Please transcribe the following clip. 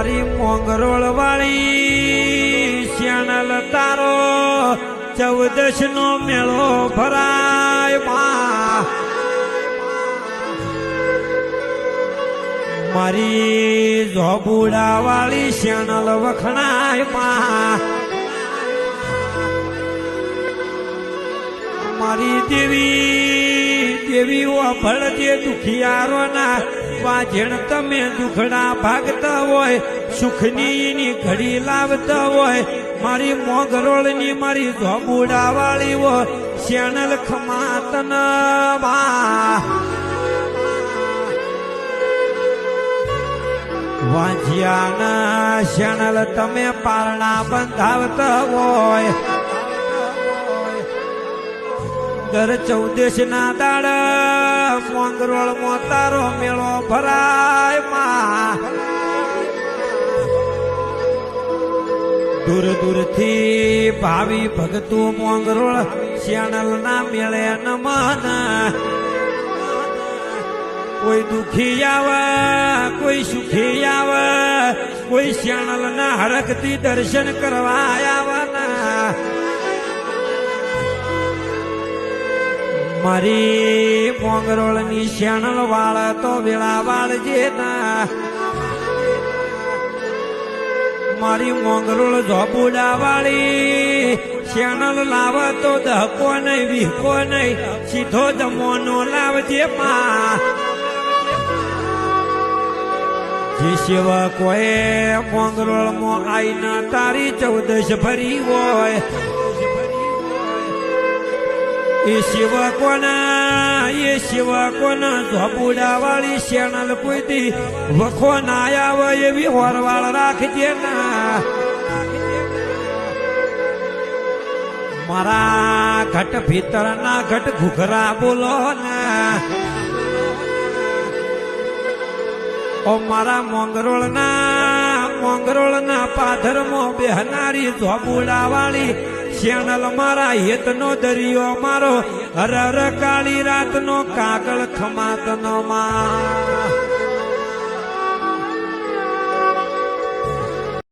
મારી મોંગરોળ વાળી શ્યાણલ તારો 14 નો મેળો ભરાય માં મારી ઝોબુડા વાળી શ્યાણલ વખણાય માં મારી દેવી અભળ જે દુખિયારો ના વાજણ તમે દુખડા ભાગતા હોય સુખની ઘડી લાવતા હોય મારી મોગરોળની મારી ઝોબુડા વાળી હોય શ્યાણલ ખમાતન વાંજિયાના શ્યાણલ તમે પારણા બંધાવતા હોય દર 14 ના દાડા મોંગરોળ માં તારો મેળો ભરાય માં દૂર દૂરથી ભાવી ભગતું મોંગરોળ શ્યાણલ ના મેળે નમન કોઈ દુખી આવે કોઈ સુખી આવે કોઈ શ્યાણલ ના હરખથી દર્શન કરવા આવવાના મારી મોંગરોળની શ્યાણલ વાળ તો વેળા વાળજે ના મારી મોંગરોળ ઝોબુડા વાળી શ્યાણલ લાવ તો દહકો નહીં વિહકો નહીં સીધો દમોનો લાવજે માં જે સેવા કોઈ મોંગરોળમાં આઈને તારી 14 ભરી હોય એ સેવકોના ઝોબુડા વાળી શ્યાણલ કોઈથી વખો ના આવે એવી હોરવાળ રાખજે ના મારા ઘટ ભીતરના ઘટ ઘુઘરા બોલો ના ઓ મારા મોંગરોળના પાથરમાં બેહનારી ઝોબુડા વાળી શ્યાણલ મારા હેતનો દરિયો મારો હર હર કાળી રાતનો કાગળ ખમાતનો માં